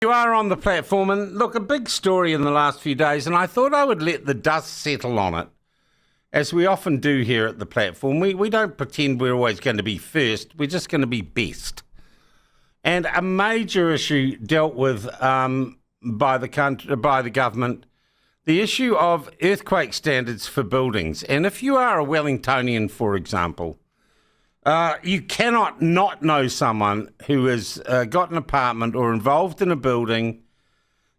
You are on the platform, and look, a big story in the last few days, and I thought I would let the dust settle on it, as we often do here at the platform. We don't pretend we're always going to be first, we're just going to be best. And a major issue dealt with by the government, the issue of earthquake standards for buildings. And if you are a Wellingtonian, for example, you cannot not know someone who has got an apartment or involved in a building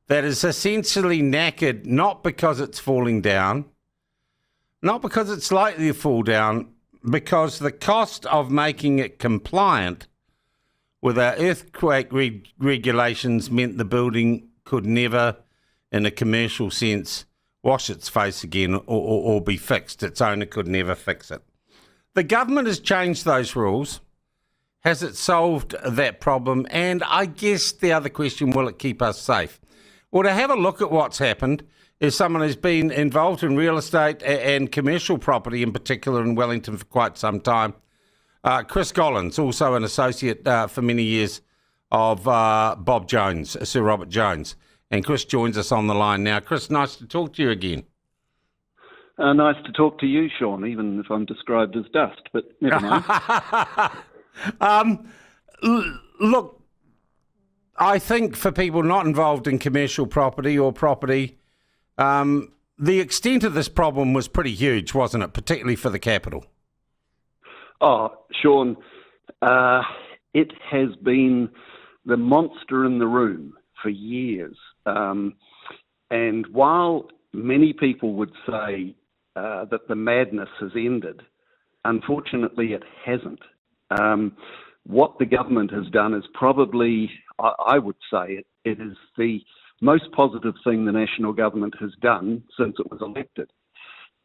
that is essentially knackered, not because it's falling down, not because it's likely to fall down, because the cost of making it compliant with our earthquake regulations meant the building could never, in a commercial sense, wash its face again or be fixed. Its owner could never fix it. The government has changed those rules. Has it solved that problem? And I guess the other question, will it keep us safe? Well, to have a look at what's happened is someone who's been involved in real estate and commercial property in particular in Wellington for quite some time. Chris Gollins, also an associate for many years of Bob Jones, Sir Robert Jones. And Chris joins us on the line now. Chris, nice to talk to you again. Nice to talk to you, Sean, even if I'm described as dust, but never mind. Look, I think for people not involved in commercial property or property, the extent of this problem was pretty huge, wasn't it, particularly for the capital? Oh, Sean, it has been the monster in the room for years. And while many people would say that the madness has ended, unfortunately it hasn't. What the government has done is probably, I would say, it is the most positive thing the national government has done since it was elected.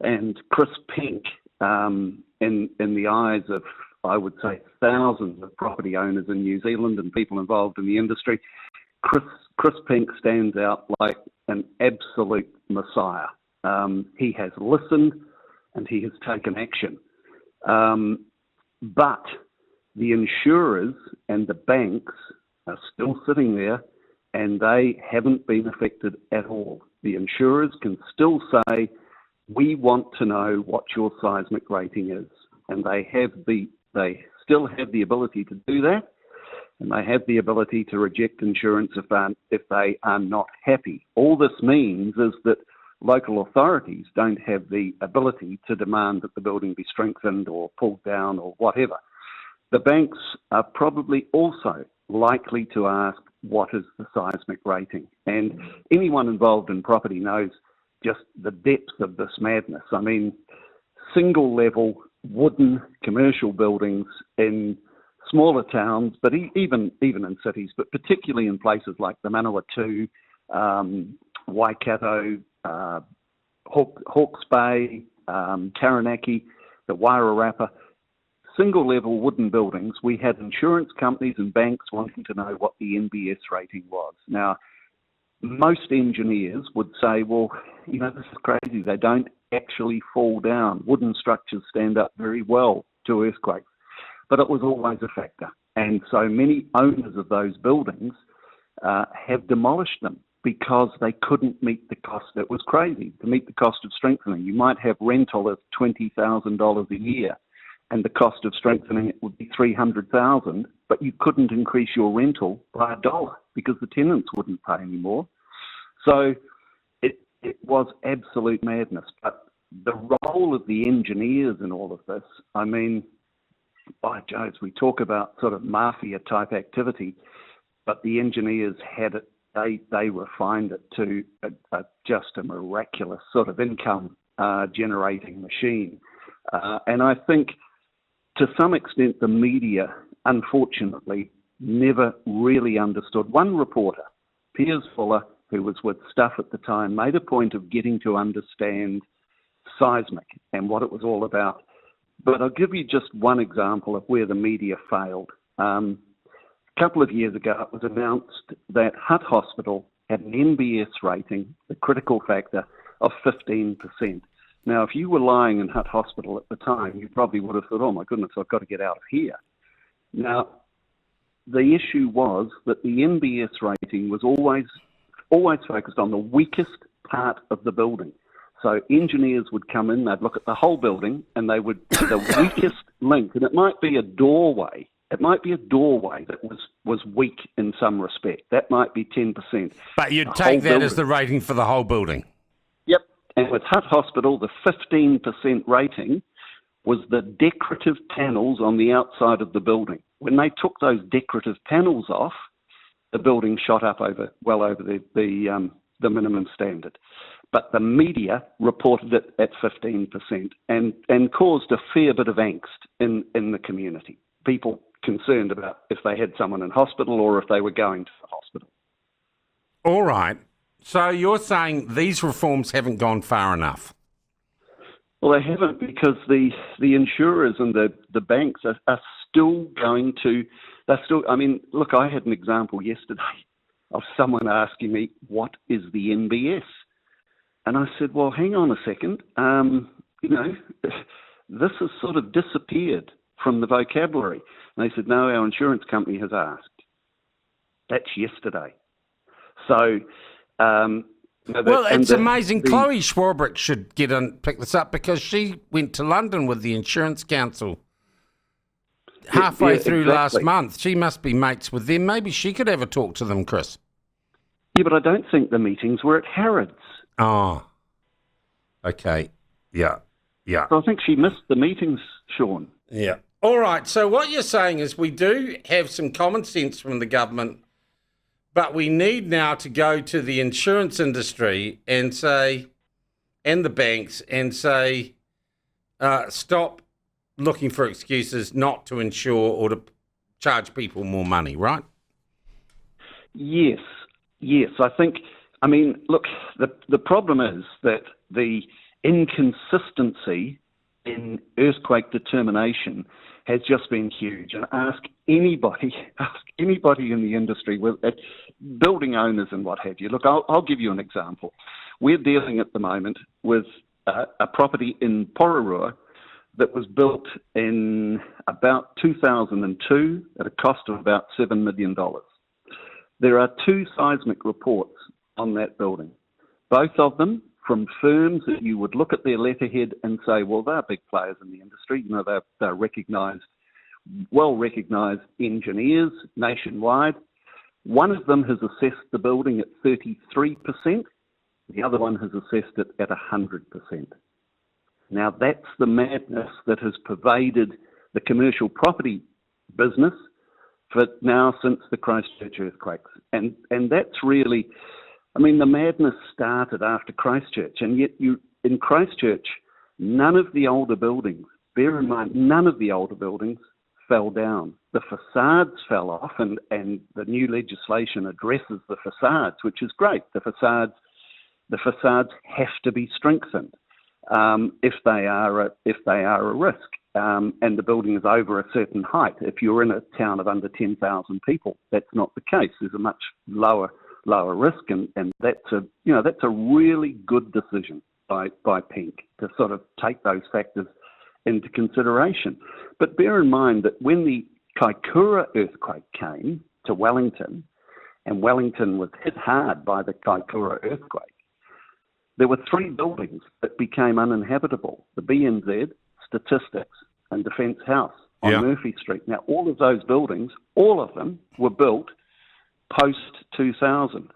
And Chris Pink, in the eyes of, I would say, thousands of property owners in New Zealand and people involved in the industry, Chris Pink stands out like an absolute messiah. He has listened and he has taken action. But the insurers and the banks are still sitting there and they haven't been affected at all. The insurers can still say, we want to know what your seismic rating is. And they still have the ability to do that. And they have the ability to reject insurance if they are not happy. All this means is that local authorities don't have the ability to demand that the building be strengthened or pulled down or whatever. The banks are probably also likely to ask, what is the seismic rating? And anyone involved in property knows just the depth of this madness. I mean, single level wooden commercial buildings in smaller towns, but even in cities, but particularly in places like the Manawatu, Waikato, Hawke's Bay, Taranaki, the Wairarapa, single-level wooden buildings. We had insurance companies and banks wanting to know what the NBS rating was. Now, most engineers would say, well, this is crazy. They don't actually fall down. Wooden structures stand up very well to earthquakes. But it was always a factor. And so many owners of those buildings have demolished them because they couldn't meet the cost. It was crazy to meet the cost of strengthening. You might have rental of $20,000 a year, and the cost of strengthening it would be $300,000, but you couldn't increase your rental by $1 because the tenants wouldn't pay anymore. So it was absolute madness. But the role of the engineers in all of this, I mean, by Jove, we talk about sort of mafia-type activity, but the engineers had it, they refined it to just a miraculous sort of income-generating machine. And I think, to some extent, the media, unfortunately, never really understood. One reporter, Piers Fuller, who was with Stuff at the time, made a point of getting to understand seismic and what it was all about. But I'll give you just one example of where the media failed. A couple of years ago, it was announced that Hutt Hospital had an NBS rating, the critical factor, of 15%. Now, if you were lying in Hutt Hospital at the time, you probably would have thought, oh my goodness, I've got to get out of here. Now, the issue was that the NBS rating was always focused on the weakest part of the building. So engineers would come in, they'd look at the whole building, and they would the weakest link, and it might be a doorway. It might be a doorway that was weak in some respect. That might be 10%. But you'd take that as the rating for the whole building. Yep. And with Hutt Hospital, the 15% rating was the decorative panels on the outside of the building. When they took those decorative panels off, the building shot up well over the minimum standard. But the media reported it at 15% and caused a fair bit of angst in the community. People concerned about if they had someone in hospital or if they were going to the hospital. All right. So you're saying these reforms haven't gone far enough? Well, they haven't, because the insurers and the banks are still going to... I mean, look, I had an example yesterday of someone asking me, what is the NBS? And I said, well, hang on a second. This has sort of disappeared from the vocabulary. And they said, no, our insurance company has asked. That's yesterday. So... it's amazing. Chloe Schwarbrick should get and pick this up, because she went to London with the Insurance Council halfway through last month. She must be mates with them. Maybe she could have a talk to them, Chris. Yeah, but I don't think the meetings were at Harrods. Oh, okay. Yeah. So I think she missed the meetings, Sean. Yeah. All right. So what you're saying is we do have some common sense from the government, but we need now to go to the insurance industry and say, and the banks, and say, stop looking for excuses not to insure or to charge people more money, right? Yes. I mean, look, the problem is that the inconsistency in earthquake determination has just been huge. And ask anybody in the industry, with building owners and what have you. Look, I'll give you an example. We're dealing at the moment with a property in Pororua that was built in about 2002 at a cost of about $7 million. There are 2 seismic reports on that building, both of them from firms that you would look at their letterhead and say, well, they're big players in the industry. You know, they're recognised, well-recognised engineers nationwide. One of them has assessed the building at 33%. The other one has assessed it at 100%. Now, that's the madness that has pervaded the commercial property business since the Christchurch earthquakes. And that's really... I mean, the madness started after Christchurch, and yet in Christchurch, none of the older buildings, bear in mind, none of the older buildings fell down. The facades fell off, and the new legislation addresses the facades, which is great. The facades have to be strengthened if they are a risk, and the building is over a certain height. If you're in a town of under 10,000 people, that's not the case. There's a much lower risk, and that's a really good decision by Pink to sort of take those factors into consideration. But bear in mind that when the Kaikoura earthquake came to Wellington, and Wellington was hit hard by the Kaikoura earthquake, there were 3 buildings that became uninhabitable: the BNZ, Statistics, and Defence House on Murphy Street. Now, all of those buildings, all of them were built post-2000.